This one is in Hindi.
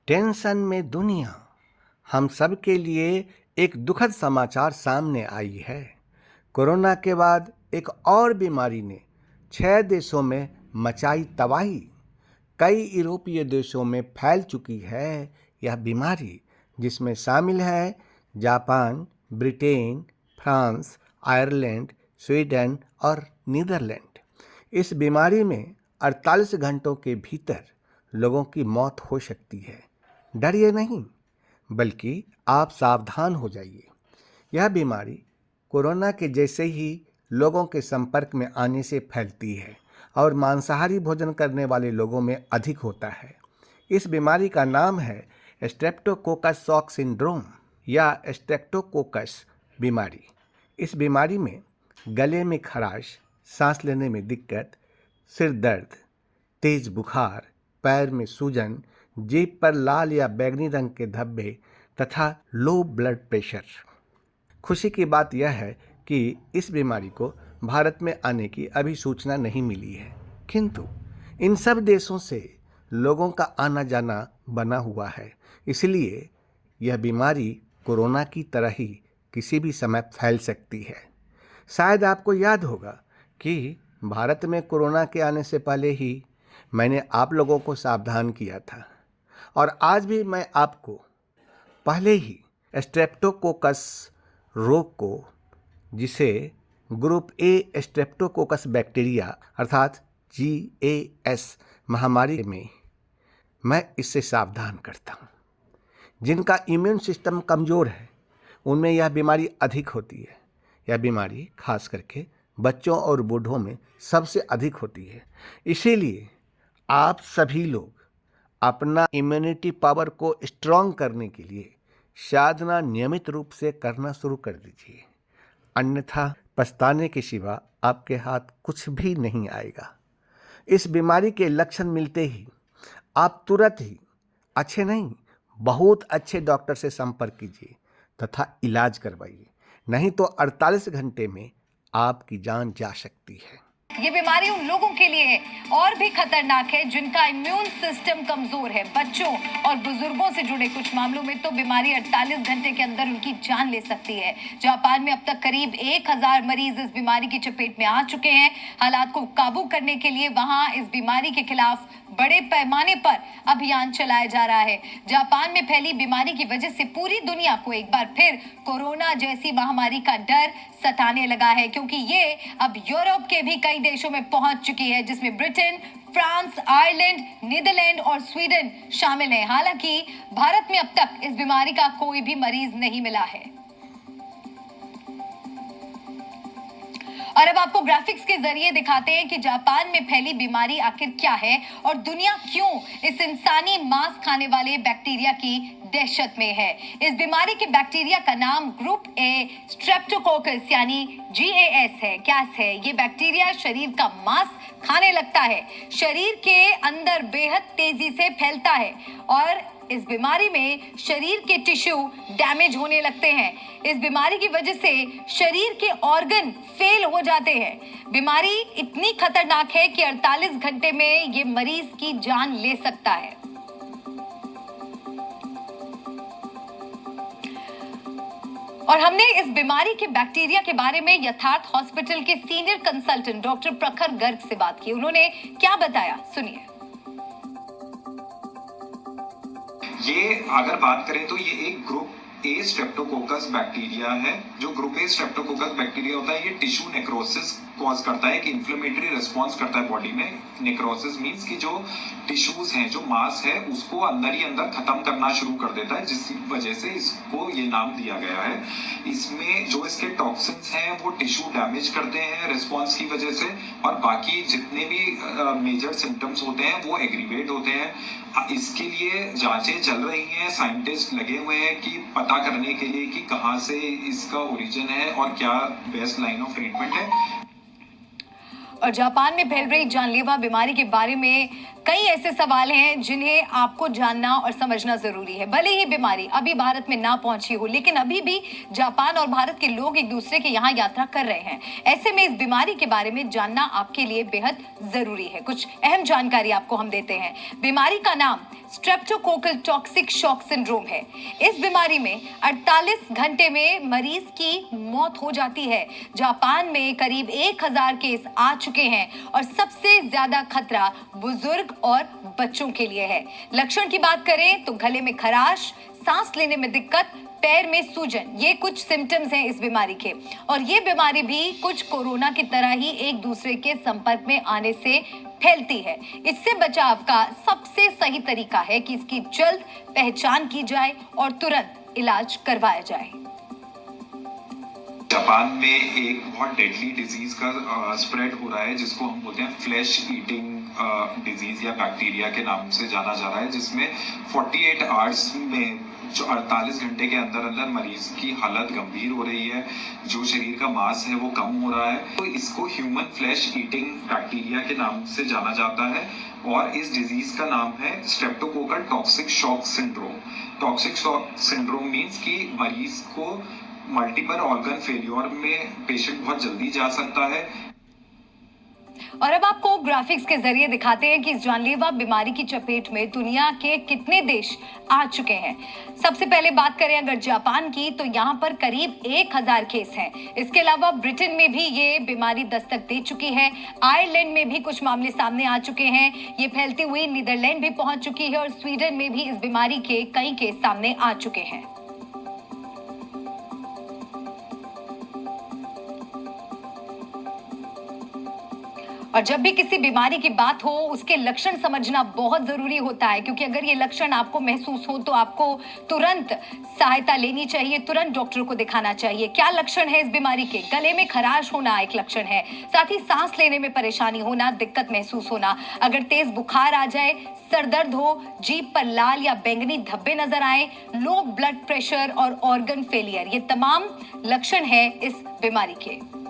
टेंशन में दुनिया। हम सब के लिए एक दुखद समाचार सामने आई है। कोरोना के बाद एक और बीमारी ने 6 देशों में मचाई तबाही। कई यूरोपीय देशों में फैल चुकी है यह बीमारी, जिसमें शामिल है Japan, Britain, France, Ireland, Sweden और नीदरलैंड। इस बीमारी में 48 घंटों के भीतर लोगों की मौत हो सकती है। डरिए नहीं, बल्कि आप सावधान हो जाइए। यह बीमारी कोरोना के जैसे ही लोगों के संपर्क में आने से फैलती है और मांसाहारी भोजन करने वाले लोगों में अधिक होता है। इस बीमारी का नाम है स्ट्रेप्टोकोकस सॉक सिंड्रोम या स्ट्रेप्टोकोकस बीमारी। इस बीमारी में गले में खराश, सांस लेने में दिक्कत, सिर दर्द, तेज बुखार, पैर में सूजन, जीभ पर लाल या बैंगनी रंग के धब्बे तथा लो ब्लड प्रेशर। खुशी की बात यह है कि इस बीमारी को भारत में आने की अभी सूचना नहीं मिली है, किंतु इन सब देशों से लोगों का आना जाना बना हुआ है। इसलिए यह बीमारी कोरोना की तरह ही किसी भी समय फैल सकती है। शायद आपको याद होगा कि भारत में कोरोना के आने से पहले ही मैंने आप लोगों को सावधान किया था, और आज भी मैं आपको पहले ही स्ट्रेप्टोकोकस रोग को, जिसे ग्रुप ए स्ट्रेप्टोकोकस बैक्टीरिया अर्थात GAS महामारी में मैं इससे सावधान करता हूँ। जिनका इम्यून सिस्टम कमज़ोर है उनमें यह बीमारी अधिक होती है। यह बीमारी खास करके बच्चों और बूढ़ों में सबसे अधिक होती है। इसीलिए आप सभी लोग अपना इम्यूनिटी पावर को स्ट्रॉन्ग करने के लिए साधना नियमित रूप से करना शुरू कर दीजिए, अन्यथा पछताने के सिवा आपके हाथ कुछ भी नहीं आएगा। इस बीमारी के लक्षण मिलते ही आप तुरंत ही अच्छे नहीं, बहुत अच्छे डॉक्टर से संपर्क कीजिए तथा इलाज करवाइए, नहीं तो 48 घंटे में आपकी जान जा सकती है। ये बीमारी उन लोगों के लिए है और भी खतरनाक है जिनका इम्यून सिस्टम कमजोर है। बच्चों और बुजुर्गों से जुड़े कुछ मामलों में तो बीमारी 48 घंटे के अंदर उनकी जान ले सकती है। जापान में अब तक करीब 1000 मरीज इस बीमारी की चपेट में आ चुके हैं। हालात को काबू करने के लिए वहां इस बीमारी के खिलाफ बड़े पैमाने पर अभियान चलाया जा रहा है। जापान में फैली बीमारी की वजह से पूरी दुनिया को एक बार फिर कोरोना जैसी महामारी का डर सताने लगा है, क्योंकि ये अब यूरोप के भी कई देशों में पहुंच चुकी है, जिसमें ब्रिटेन, फ्रांस, आयरलैंड, नीदरलैंड और स्वीडन शामिल हैं। हालांकि भारत में अब तक इस बीमारी का कोई भी मरीज नहीं मिला है। और अब आपको ग्राफिक्स के जरिए दिखाते हैं कि जापान में फैली बीमारी आखिर क्या है और दुनिया क्यों इस इंसानी मांस खाने वाले बैक्टीरिया की दहशत में है। इस बीमारी के बैक्टीरिया का नाम ग्रुप ए स्ट्रेप्टोकोकस यानी GAS है। क्या है ये बैक्टीरिया? शरीर का मांस खाने लगता है, शरीर के अंदर बेहद तेजी से फैलता है और इस बीमारी में शरीर के टिश्यू डैमेज होने लगते हैं। इस बीमारी की वजह से शरीर के ऑर्गन फेल हो जाते हैं। बीमारी इतनी खतरनाक है कि 48 घंटे में ये मरीज की जान ले सकता है। और हमने इस बीमारी के बैक्टीरिया के बारे में यथार्थ हॉस्पिटल के सीनियर कंसल्टेंट डॉक्टर प्रखर गर्ग से बात की। उन्होंने क्या बताया, सुनिए। ये अगर बात करें तो ये एक ग्रुप ए स्ट्रेप्टोकोकस बैक्टीरिया है। जो ग्रुप ए स्ट्रेप्टोकोकस बैक्टीरिया होता है, ये टिश्यू नेक्रोसिस कॉज करता है, कि इन्फ्लेमेटरी रिस्पांस करता है बॉडी में। नेक्रोसिस मींस कि जो टिश्यूज हैं, जो मांस है, उसको अंदर ही अंदर खत्म करना शुरू कर देता है, जिस वजह से इसको ये नाम दिया गया है। इसमें जो इसके टॉक्सिन्स हैं वो टिश्यू डैमेज करते हैं रिस्पांस की वजह से, और बाकी जितने भी मेजर सिम्टम्स होते हैं वो एग्रीवेट होते हैं। इसके लिए जांचें चल रही हैं, साइंटिस्ट लगे हुए हैं कि पता करने के लिए कि कहां से इसका ओरिजिन है और क्या बेस्ट लाइन ऑफ ट्रीटमेंट है। और जापान में फैल रही जानलेवा बीमारी के बारे में कई ऐसे सवाल हैं जिन्हें आपको जानना और समझना जरूरी है। भले ही बीमारी अभी भारत में ना पहुंची हो, लेकिन अभी भी जापान और भारत के लोग एक दूसरे के यहाँ यात्रा कर रहे हैं। ऐसे में इस बीमारी के बारे में जानना आपके लिए बेहद जरूरी है। कुछ अहम जानकारी आपको हम देते हैं। बीमारी का नाम स्ट्रेप्टोकोकल टॉक्सिक शॉक सिंड्रोम है। इस बीमारी में 48 घंटे में मरीज की मौत हो जाती है। जापान में करीब 1000 केस आ चुके हैं और सबसे ज्यादा खतरा बुजुर्ग और बच्चों के लिए है। लक्षण की बात करें तो गले में खराश, सांस लेने में दिक्कत, पैर में सूजन, ये कुछ सिम्टम्स हैं इस बीमारी के। और ये बीमारी भी कुछ कोरोना की तरह ही एक दूसरे के संपर्क में आने से फैलती है। इससे बचाव का सबसे सही तरीका है कि इसकी जल्द पहचान की जाए और तुरंत इलाज करवाया जाए। जापान में एक बहुत डेडली डिजीज का स्प्रेड हो रहा है जिसको हम बोलते हैं फ्लैश ईटिंग डिजीज या बैक्टीरिया के नाम से जाना जा रहा है, जिसमें 48 आवर्स में जो 48 घंटे के अंदर अंदर मरीज की हालत गंभीर हो रही है, जो शरीर का मांस है वो कम हो रहा है। तो इसको ह्यूमन फ्लैश ईटिंग बैक्टीरिया के नाम से जाना जाता है और इस डिजीज का नाम है streptococcal toxic shock syndrome. Toxic shock syndrome means कि मरीज को मल्टीपल ऑर्गन फेल्योर में पेशेंट बहुत जल्दी जा सकता है। और अब आपको ग्राफिक्स के जरिए दिखाते हैं कि इस जानलेवा बीमारी की चपेट में दुनिया के कितने देश आ चुके हैं। सबसे पहले बात करें अगर जापान की, तो यहाँ पर करीब 1000 केस हैं। इसके अलावा ब्रिटेन में भी ये बीमारी दस्तक दे चुकी है। आयरलैंड में भी कुछ मामले सामने आ चुके हैं। ये फैलती हुई नीदरलैंड भी पहुंच चुकी है और स्वीडन में भी इस बीमारी के कई केस सामने आ चुके हैं। और जब भी किसी बीमारी की बात हो, उसके लक्षण समझना बहुत जरूरी होता है, क्योंकि अगर ये लक्षण आपको महसूस हो तो आपको तुरंत सहायता लेनी चाहिए, तुरंत डॉक्टर को दिखाना चाहिए। क्या लक्षण है इस बीमारी के? गले में खराश होना एक लक्षण है, साथ ही सांस लेने में परेशानी होना, दिक्कत महसूस होना, अगर तेज बुखार आ जाए, सर दर्द हो, जीभ पर लाल या बैंगनी धब्बे नजर आए, लो ब्लड प्रेशर और ऑर्गन फेलियर, ये तमाम लक्षण है इस बीमारी के।